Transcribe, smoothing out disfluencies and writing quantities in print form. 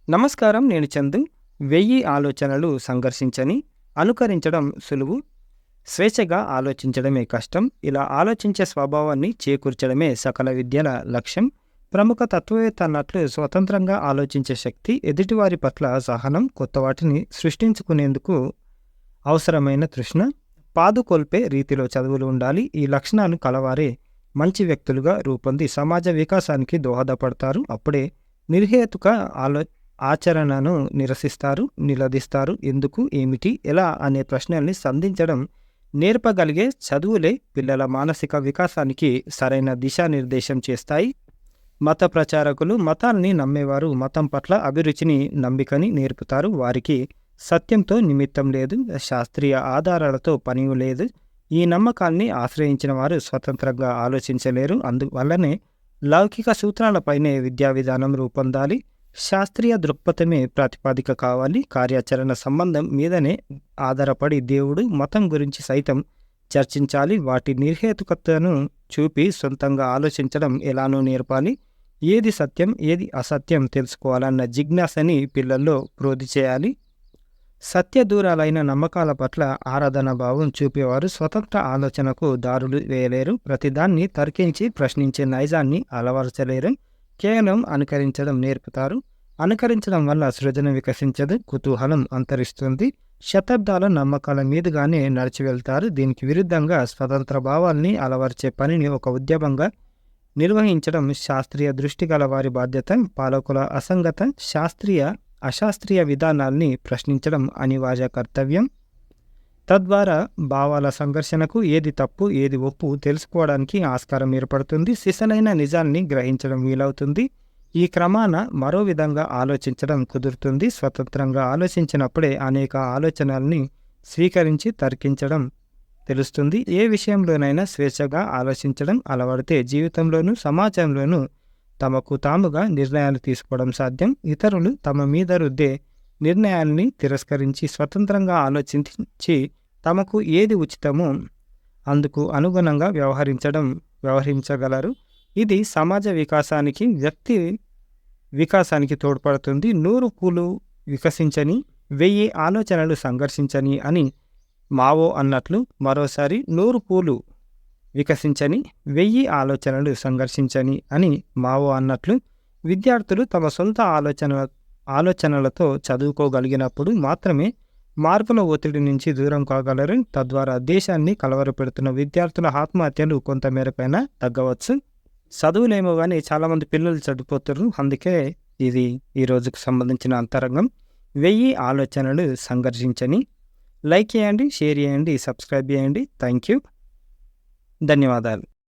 నమస్కారం. నేను చందు. 1000 ఆలోచనలు సంఘర్షించని, అనుకరించడం సులువు, స్వేచ్ఛగా ఆలోచించడమే కష్టం. ఇలా ఆలోచించే స్వభావాన్ని చేకూర్చడమే సకల విద్యల లక్ష్యం. ప్రముఖ తత్వవేత్త అన్నట్లు స్వతంత్రంగా ఆలోచించే శక్తి, ఎదుటివారి పట్ల సహనం, కొత్త వాటిని సృష్టించుకునేందుకు అవసరమైన తృష్ణ, పాదుకొల్పే రీతిలో చదువులు ఉండాలి. ఈ లక్షణాలు కలవారే మంచి వ్యక్తులుగా రూపొంది సమాజ వికాసానికి దోహదపడతారు. అప్పుడే నిర్హేతుక ఆచరణను నిరసిస్తారు, నిలదీస్తారు. ఎందుకు, ఏమిటి, ఎలా అనే ప్రశ్నల్ని సంధించడం నేర్పగలిగే చదువులే పిల్లల మానసిక వికాసానికి సరైన దిశానిర్దేశం చేస్తాయి. మత ప్రచారకులు, మతాల్ని నమ్మేవారు మతం పట్ల అభిరుచిని, నమ్మికని నేర్పుతారు. వారికి సత్యంతో నిమిత్తం లేదు, శాస్త్రీయ ఆధారాలతో పని లేదు. ఈ నమ్మకాల్ని ఆశ్రయించిన వారు స్వతంత్రంగా ఆలోచించలేరు. అందువల్లనే లౌకిక సూత్రాలపైనే విద్యా విధానం రూపొందాలి. శాస్త్రీయ దృక్పథమే ప్రాతిపదిక కావాలి. కార్యాచరణ సంబంధం మీదనే ఆధారపడి దేవుడు, మతం గురించి సైతం చర్చించాలి. వాటి నిర్హేతుకతను చూపి సొంతంగా ఆలోచించడం ఎలానో నేర్పాలి. ఏది సత్యం, ఏది అసత్యం తెలుసుకోవాలన్న జిజ్ఞాసని పిల్లల్లో ప్రోధి చేయాలి. సత్యదూరాలైన నమ్మకాల పట్ల ఆరాధనా భావం చూపేవారు స్వతంత్ర ఆలోచనకు దారులు వేయలేరు. ప్రతిదాన్ని తర్కించి ప్రశ్నించే నైజాన్ని అలవరచలేరు. కేవలం అనుకరించడం నేర్పుతారు. అనుకరించడం వల్ల సృజన వికసించదు, కుతూహలం అంతరిస్తుంది. శతాబ్దాల నమ్మకాల మీదుగానే నడిచి వెళ్తారు. దీనికి విరుద్ధంగా స్వతంత్ర భావాల్ని అలవర్చే పనిని ఒక ఉద్యమంగా నిర్వహించడం శాస్త్రీయ దృష్టి గల వారి బాధ్యత. పాలకుల అసంగత, అశాస్త్రీయ విధానాల్ని ప్రశ్నించడం అనివార్య కర్తవ్యం. తద్వారా భావాల సంఘర్షణకు ఏది తప్పు, ఏది ఒప్పు తెలుసుకోవడానికి ఆస్కారం ఏర్పడుతుంది. సిసలైన నిజాన్ని గ్రహించడం వీలవుతుంది. ఈ క్రమాన మరో విధంగా ఆలోచించడం కుదురుతుంది. స్వతంత్రంగా ఆలోచించినప్పుడే అనేక ఆలోచనల్ని స్వీకరించి తర్కించడం తెలుస్తుంది. ఏ విషయంలోనైనా స్వేచ్ఛగా ఆలోచించడం అలవడితే జీవితంలోనూ సమాజంలోనూ తమకు తాముగా నిర్ణయాలు తీసుకోవడం సాధ్యం. ఇతరులు తమ మీద రుద్దే నిర్ణయాల్ని తిరస్కరించి స్వతంత్రంగా ఆలోచించి తమకు ఏది ఉచితమో అందుకు అనుగుణంగా వ్యవహరించగలరు. ఇది సమాజ వికాసానికి, వ్యక్తి వికాసానికి తోడ్పడుతుంది. 100 పూలు వికసించని, 1000 ఆలోచనలు సంఘర్షించని అని మావో అన్నట్లు, మరోసారి 100 పూలు వికసించని, 1000 ఆలోచనలు సంఘర్షించని అని మావో అన్నట్లు విద్యార్థులు తమ సొంత ఆలోచనలతో చదువుకోగలిగినప్పుడు మాత్రమే మార్పుల ఒత్తిడి నుంచి దూరం కాగలరు. తద్వారా దేశాన్ని కలవరపెడుతున్న విద్యార్థుల ఆత్మహత్యలు కొంతమేరకైనా తగ్గవచ్చు. చదువులేమో కానీ చాలామంది పిల్లలు చనిపోతారు. అందుకే ఇది ఈ రోజుకు సంబంధించిన అంతరంగం. 1000 ఆలోచనలు సంఘర్షించని. లైక్ చేయండి, షేర్ చేయండి, సబ్స్క్రైబ్ చేయండి. Thank you. ధన్యవాదాలు.